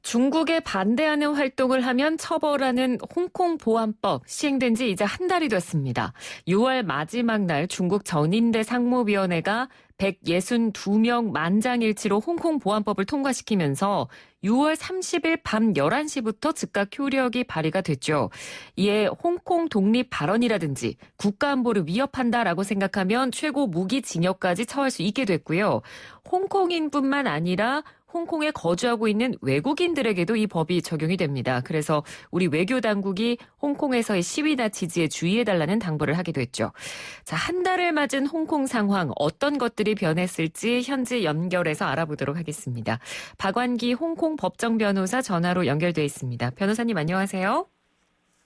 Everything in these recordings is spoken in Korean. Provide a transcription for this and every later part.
중국에 반대하는 활동을 하면 처벌하는 홍콩 보안법 시행된 지 이제 한 달이 됐습니다. 6월 마지막 날 중국 전인대 상무위원회가 162명 만장일치로 홍콩 보안법을 통과시키면서 6월 30일 밤 11시부터 즉각 효력이 발의가 됐죠. 이에 홍콩 독립 발언이라든지 국가안보를 위협한다라고 생각하면 최고 무기징역까지 처할 수 있게 됐고요. 홍콩인뿐만 아니라 홍콩에 거주하고 있는 외국인들에게도 이 법이 적용이 됩니다. 그래서 우리 외교 당국이 홍콩에서의 시위나 지지에 주의해달라는 당부를 하기도 했죠. 자, 한 달을 맞은 홍콩 상황 어떤 것들이 변했을지 현지 연결해서 알아보도록 하겠습니다. 박완기 홍콩 법정 변호사 전화로 연결돼 있습니다. 변호사님 안녕하세요.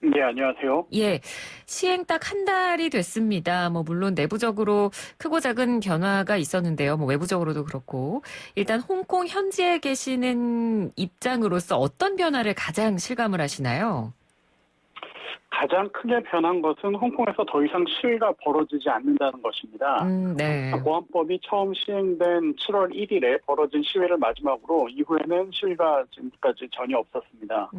네, 안녕하세요. 예, 시행 딱 한 달이 됐습니다. 물론 내부적으로 크고 작은 변화가 있었는데요. 외부적으로도 그렇고. 일단 홍콩 현지에 계시는 입장으로서 어떤 변화를 가장 실감을 하시나요? 가장 크게 변한 것은 홍콩에서 더 이상 시위가 벌어지지 않는다는 것입니다. 네. 보안법이 처음 시행된 7월 1일에 벌어진 시위를 마지막으로 이후에는 시위가 지금까지 전혀 없었습니다.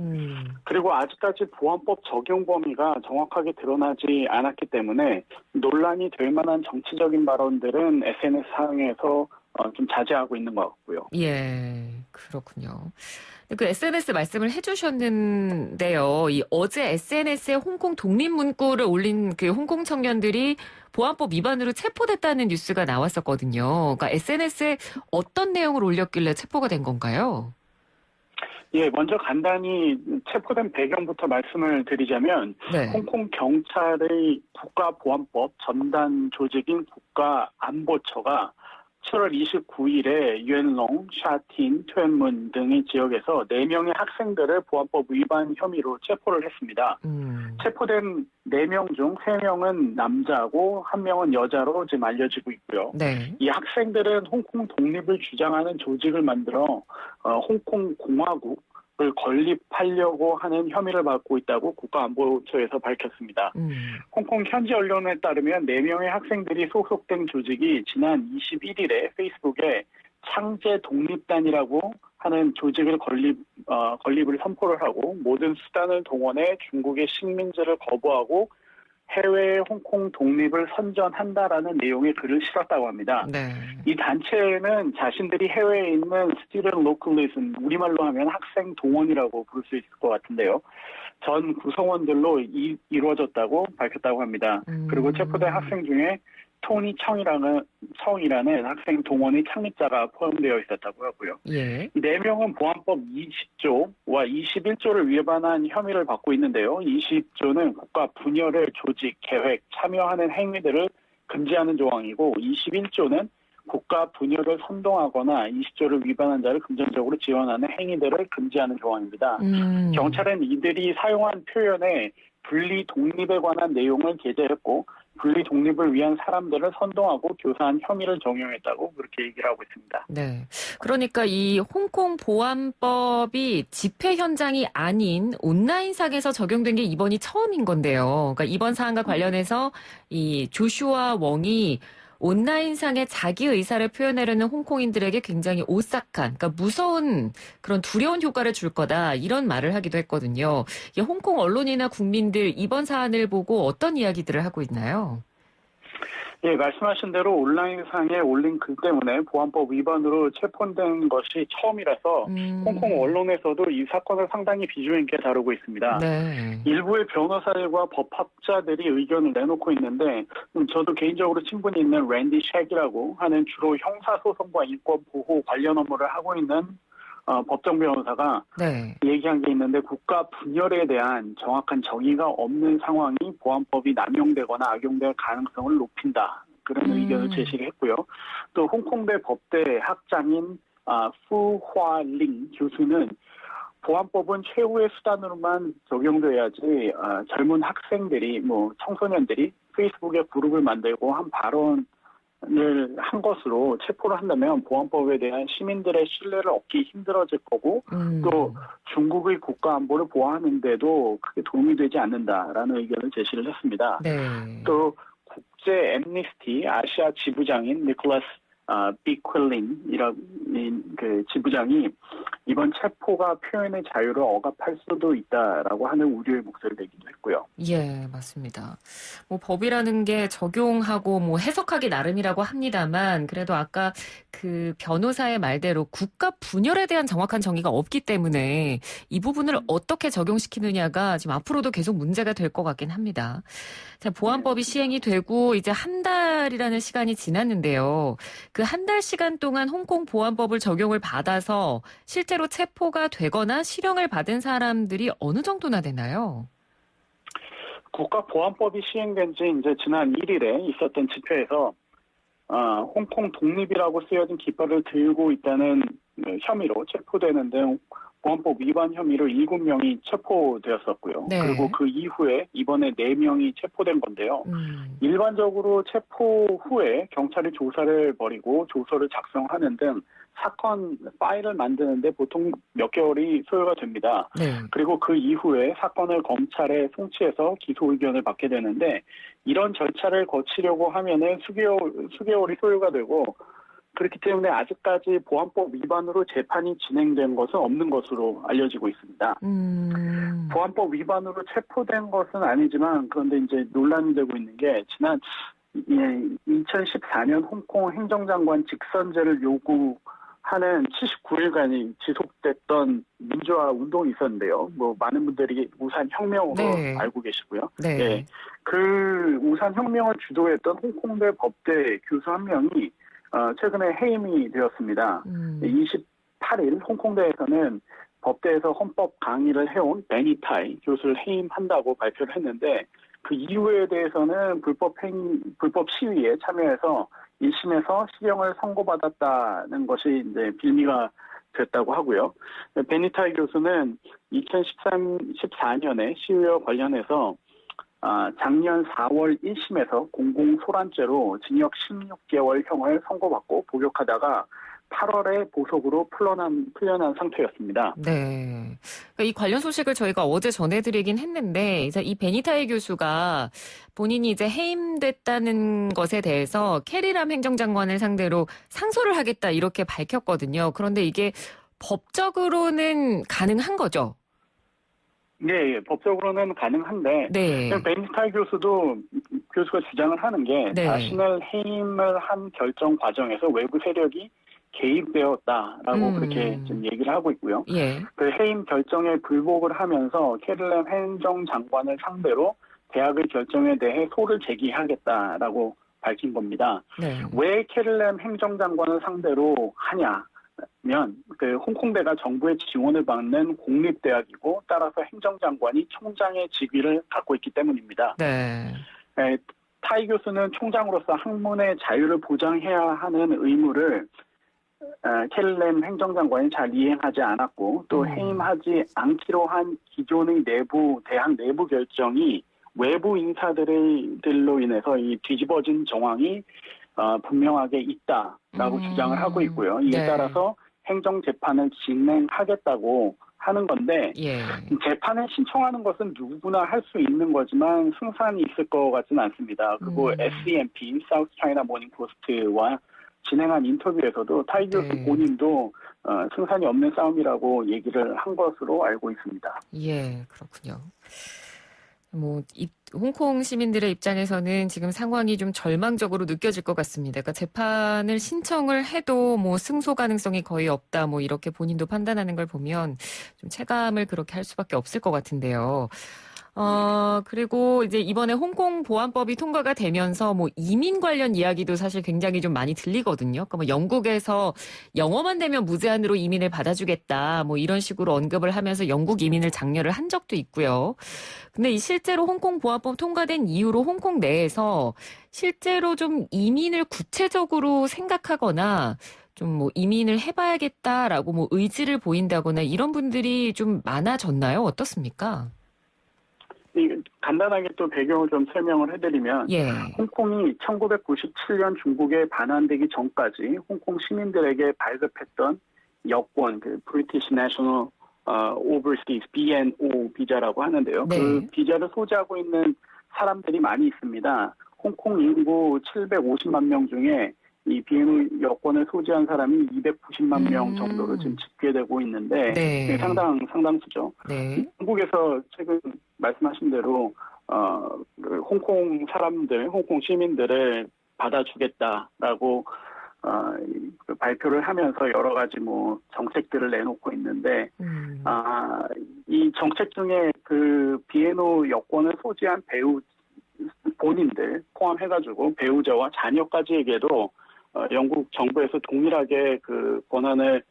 그리고 아직까지 보안법 적용 범위가 정확하게 드러나지 않았기 때문에 논란이 될 만한 정치적인 발언들은 SNS상에서 좀 자제하고 있는 것 같고요. 예, 그렇군요. 그 SNS 말씀을 해주셨는데요. 어제 SNS에 홍콩 독립 문구를 올린 그 홍콩 청년들이 보안법 위반으로 체포됐다는 뉴스가 나왔었거든요. 그러니까 SNS에 어떤 내용을 올렸길래 체포가 된 건가요? 예, 먼저 간단히 체포된 배경부터 말씀을 드리자면 네. 홍콩 경찰의 국가보안법 전단 조직인 국가안보처가 7월 29일에 유엔롱, 샤틴, 투엔문 등의 지역에서 4명의 학생들을 보안법 위반 혐의로 체포를 했습니다. 체포된 4명 중 3명은 남자고 1명은 여자로 지금 알려지고 있고요. 네. 이 학생들은 홍콩 독립을 주장하는 조직을 만들어 홍콩 공화국 을 건립하려고 하는 혐의를 받고 있다고 국가안보처에서 밝혔습니다. 홍콩 현지 언론에 따르면 4명의 학생들이 소속된 조직이 지난 21일에 페이스북에 창제 독립단이라고 하는 조직을 건립을 선포를 하고 모든 수단을 동원해 중국의 식민지를 거부하고 해외 홍콩 독립을 선전한다라는 내용의 글을 실었다고 합니다. 네. 이 단체는 자신들이 해외에 있는 student localism, 우리말로 하면 학생 동원이라고 부를 수 있을 것 같은데요. 전 구성원들로 이루어졌다고 밝혔다고 합니다. 그리고 체포된 학생 중에 토니 청이라는 학생 동원의 창립자가 포함되어 있었다고 하고요. 예. 이 4명은 보안법 20조와 21조를 위반한 혐의를 받고 있는데요. 20조는 국가 분열을 조직, 계획, 참여하는 행위들을 금지하는 조항이고 21조는 국가 분열을 선동하거나 20조를 위반한 자를 금전적으로 지원하는 행위들을 금지하는 조항입니다. 경찰은 이들이 사용한 표현에 분리 독립에 관한 내용을 게재했고 분리 독립을 위한 사람들을 선동하고 교사한 혐의를 적용했다고 그렇게 얘기를 하고 있습니다. 네. 그러니까 이 홍콩 보안법이 집회 현장이 아닌 온라인상에서 적용된 게 이번이 처음인 건데요. 그러니까 이번 사안과 관련해서 이 조슈아 웡이 온라인상에 자기 의사를 표현하려는 홍콩인들에게 굉장히 오싹한, 그러니까 무서운 그런 두려운 효과를 줄 거다 이런 말을 하기도 했거든요. 이 홍콩 언론이나 국민들 이번 사안을 보고 어떤 이야기들을 하고 있나요? 예, 말씀하신 대로 온라인상에 올린 글 때문에 보안법 위반으로 체포된 것이 처음이라서 홍콩 언론에서도 이 사건을 상당히 비중 있게 다루고 있습니다. 네. 일부의 변호사들과 법학자들이 의견을 내놓고 있는데 저도 개인적으로 친분이 있는 랜디 쉑이라고 하는 주로 형사소송과 인권보호 관련 업무를 하고 있는 법정 변호사가 네. 얘기한 게 있는데 국가 분열에 대한 정확한 정의가 없는 상황이 보안법이 남용되거나 악용될 가능성을 높인다. 그런 의견을 제시를 했고요. 또 홍콩대 법대 학장인 푸화링 교수는 보안법은 최후의 수단으로만 적용돼야지 젊은 학생들이 청소년들이 페이스북에 그룹을 만들고 한 발언 한 것으로 체포를 한다면 보안법에 대한 시민들의 신뢰를 얻기 힘들어질 거고 또 중국의 국가 안보를 보호하는데도 크게 도움이 되지 않는다라는 의견을 제시를 했습니다. 네. 또 국제 엠니스티 아시아 지부장인 니콜라스 비퀄린이라는 그 지부장이 이번 체포가 표현의 자유를 억압할 수도 있다라고 하는 우려의 목소리를 내기도 했고요. 예, 맞습니다. 뭐 법이라는 게 적용하고 뭐 해석하기 나름이라고 합니다만 그래도 아까 그 변호사의 말대로 국가 분열에 대한 정확한 정의가 없기 때문에 이 부분을 어떻게 적용시키느냐가 지금 앞으로도 계속 문제가 될 것 같긴 합니다. 자, 보안법이 시행이 되고 이제 한 달이라는 시간이 지났는데요. 그 한 달 시간 동안 홍콩 보안법을 적용을 받아서 실제로 체포가 되거나 실형을 받은 사람들이 어느 정도나 되나요? 국가보안법이 시행된 지 이제 지난 1일에 있었던 집회에서 홍콩 독립이라고 쓰여진 깃발을 들고 있다는 혐의로 체포되는 등 보안법 위반 혐의로 7명이 체포되었었고요. 네. 그리고 그 이후에 이번에 4명이 체포된 건데요. 일반적으로 체포 후에 경찰이 조사를 벌이고 조서를 작성하는 등 사건 파일을 만드는데 보통 몇 개월이 소요가 됩니다. 네. 그리고 그 이후에 사건을 검찰에 송치해서 기소 의견을 받게 되는데 이런 절차를 거치려고 하면은 수개월이 소요가 되고 그렇기 때문에 아직까지 보안법 위반으로 재판이 진행된 것은 없는 것으로 알려지고 있습니다. 보안법 위반으로 체포된 것은 아니지만 그런데 이제 논란이 되고 있는 게 지난 2014년 홍콩 행정장관 직선제를 요구하는 79일간이 지속됐던 민주화 운동이 있었는데요. 뭐 많은 분들이 우산 혁명으로 네. 알고 계시고요. 네. 네. 그 우산 혁명을 주도했던 홍콩대 법대 교수 한 명이 최근에 해임이 되었습니다. 28일 홍콩대에서는 법대에서 헌법 강의를 해온 베니타이 교수를 해임한다고 발표를 했는데 그 이유에 대해서는 불법 시위에 참여해서 1심에서 실형을 선고받았다는 것이 이제 빌미가 됐다고 하고요. 베니타이 교수는 2014년에 시위와 관련해서 작년 4월 1심에서 공공소란죄로 징역 16개월형을 선고받고 복역하다가 8월에 보석으로 풀려난 상태였습니다. 네. 그러니까 이 관련 소식을 저희가 어제 전해드리긴 했는데, 이제 이 베니타이 교수가 본인이 이제 해임됐다는 것에 대해서 캐리람 행정장관을 상대로 상소를 하겠다 이렇게 밝혔거든요. 그런데 이게 법적으로는 가능한 거죠? 네, 법적으로는 가능한데 네. 베니타이 교수가 주장을 하는 게 네. 자신을 해임을 한 결정 과정에서 외부 세력이 개입되었다라고 그렇게 지금 얘기를 하고 있고요. 예. 그 해임 결정에 불복을 하면서 캐릴램 행정장관을 상대로 대학의 결정에 대해 소를 제기하겠다라고 밝힌 겁니다. 네. 왜 캐릴램 행정장관을 상대로 하냐면 그 홍콩대가 정부의 지원을 받는 공립대학이고 따라서 행정장관이 총장의 직위를 갖고 있기 때문입니다. 네. 타이 교수는 총장으로서 학문의 자유를 보장해야 하는 의무를 캐릴램 행정장관이 잘 이행하지 않았고 또 해임하지 않기로 한 기존의 대학 내부 결정이 외부 인사들로 인해서 이 뒤집어진 정황이 분명하게 있다라고 주장을 하고 있고요. 이에 네. 따라서 행정재판을 진행하겠다고 하는 건데 예. 재판을 신청하는 것은 누구나 할 수 있는 거지만 승산이 있을 것 같지는 않습니다. 그리고 SCMP, 사우스 차이나 모닝 포스트와 진행한 인터뷰에서도 타이 교수 네. 본인도 승산이 없는 싸움이라고 얘기를 한 것으로 알고 있습니다. 예, 그렇군요. 홍콩 시민들의 입장에서는 지금 상황이 좀 절망적으로 느껴질 것 같습니다. 그러니까 재판을 신청을 해도 승소 가능성이 거의 없다, 이렇게 본인도 판단하는 걸 보면 좀 체감을 그렇게 할 수밖에 없을 것 같은데요. 그리고 이제 이번에 홍콩 보안법이 통과가 되면서 이민 관련 이야기도 사실 굉장히 좀 많이 들리거든요. 그러니까 영국에서 영어만 되면 무제한으로 이민을 받아주겠다, 이런 식으로 언급을 하면서 영국 이민을 장려를 한 적도 있고요. 근데 실제로 홍콩 보안법 통과된 이후로 홍콩 내에서 실제로 좀 이민을 구체적으로 생각하거나 좀 이민을 해봐야겠다라고 의지를 보인다거나 이런 분들이 좀 많아졌나요? 어떻습니까? 간단하게 또 배경을 좀 설명을 해드리면 예. 홍콩이 1997년 중국에 반환되기 전까지 홍콩 시민들에게 발급했던 여권, 그 British National Overseas BNO 비자라고 하는데요. 네. 그 비자를 소지하고 있는 사람들이 많이 있습니다. 홍콩 인구 750만 명 중에 이 비핵 여권을 소지한 사람이 290만 명 정도로 지금 집계되고 있는데 네. 상당수죠. 네. 한국에서 최근 말씀하신 대로 그 홍콩 사람들, 홍콩 시민들을 받아주겠다라고 그 발표를 하면서 여러 가지 뭐 정책들을 내놓고 있는데 이 정책 중에 그 비핵 여권을 소지한 배우 본인들 포함해가지고 배우자와 자녀까지에게도 영국 정부에서 동일하게 그 권한을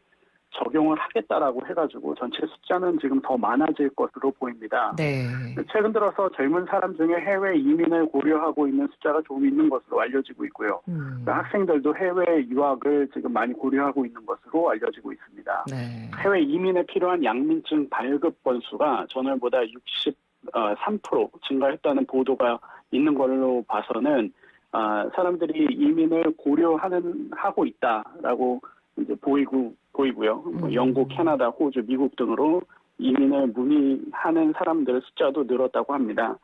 적용을 하겠다라고 해가지고 전체 숫자는 지금 더 많아질 것으로 보입니다. 네. 최근 들어서 젊은 사람 중에 해외 이민을 고려하고 있는 숫자가 조금 있는 것으로 알려지고 있고요. 학생들도 해외 유학을 지금 많이 고려하고 있는 것으로 알려지고 있습니다. 네. 해외 이민에 필요한 양민증 발급 건수가 전월보다 63% 증가했다는 보도가 있는 걸로 봐서는 사람들이 이민을 하고 있다라고 이제 보이고요. 영국, 캐나다, 호주, 미국 등으로 이민을 문의하는 사람들 숫자도 늘었다고 합니다.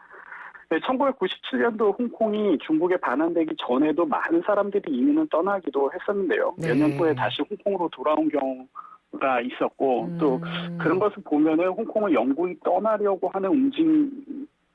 1997년도 홍콩이 중국에 반환되기 전에도 많은 사람들이 이민을 떠나기도 했었는데요. 네. 몇 년 후에 다시 홍콩으로 돌아온 경우가 있었고 또 그런 것을 보면은 홍콩을 영국이 떠나려고 하는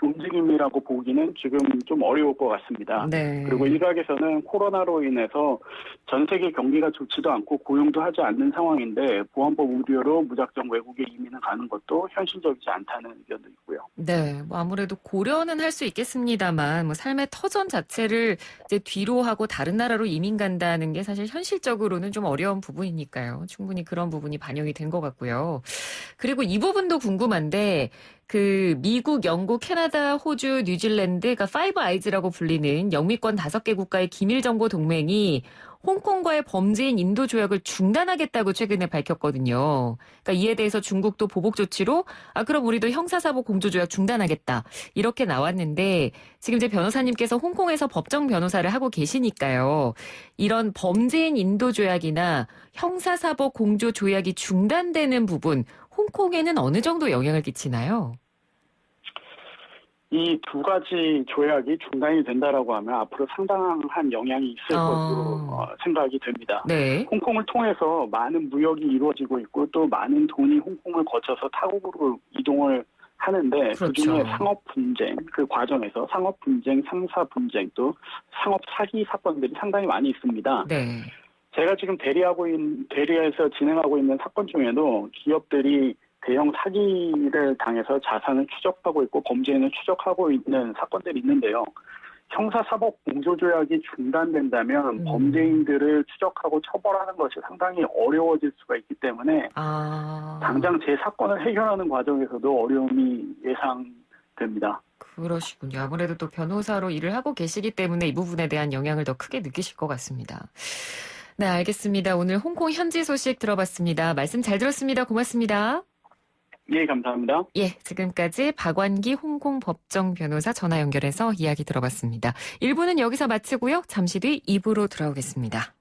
움직임이라고 보기는 지금 좀 어려울 것 같습니다. 네. 그리고 일각에서는 코로나로 인해서 전 세계 경기가 좋지도 않고 고용도 하지 않는 상황인데 보안법 우려로 무작정 외국에 이민을 가는 것도 현실적이지 않다는 의견도 있고요. 네, 뭐 아무래도 고려는 할 수 있겠습니다만, 뭐 삶의 터전 자체를 이제 뒤로 하고 다른 나라로 이민 간다는 게 사실 현실적으로는 좀 어려운 부분이니까요. 충분히 그런 부분이 반영이 된 것 같고요. 그리고 이 부분도 궁금한데, 그 미국, 영국, 캐나다, 호주, 뉴질랜드, 그러니까 파이브 아이즈라고 불리는 영미권 5개 국가의 기밀정보 동맹이 홍콩과의 범죄인 인도 조약을 중단하겠다고 최근에 밝혔거든요. 그러니까 이에 대해서 중국도 보복 조치로 그럼 우리도 형사사법 공조조약 중단하겠다. 이렇게 나왔는데 지금 이제 변호사님께서 홍콩에서 법정 변호사를 하고 계시니까요. 이런 범죄인 인도 조약이나 형사사법 공조조약이 중단되는 부분 홍콩에는 어느 정도 영향을 끼치나요? 이 두 가지 조약이 중단이 된다라고 하면 앞으로 상당한 영향이 있을 것으로 생각이 됩니다. 네. 홍콩을 통해서 많은 무역이 이루어지고 있고 또 많은 돈이 홍콩을 거쳐서 타국으로 이동을 하는데 그렇죠. 그중에 상업 분쟁, 그 과정에서 상업 분쟁, 상사 분쟁 또 상업 사기 사건들이 상당히 많이 있습니다. 네. 제가 지금 대리에서 진행하고 있는 사건 중에도 기업들이 대형 사기를 당해서 자산을 추적하고 있고 범죄인을 추적하고 있는 사건들이 있는데요. 형사사법 공조조약이 중단된다면 범죄인들을 추적하고 처벌하는 것이 상당히 어려워질 수가 있기 때문에 당장 제 사건을 해결하는 과정에서도 어려움이 예상됩니다. 그러시군요. 아무래도 또 변호사로 일을 하고 계시기 때문에 이 부분에 대한 영향을 더 크게 느끼실 것 같습니다. 네, 알겠습니다. 오늘 홍콩 현지 소식 들어봤습니다. 말씀 잘 들었습니다. 고맙습니다. 예, 감사합니다. 예, 지금까지 박완기 홍콩 법정 변호사 전화 연결해서 이야기 들어봤습니다. 1부는 여기서 마치고요. 잠시 뒤 2부로 돌아오겠습니다.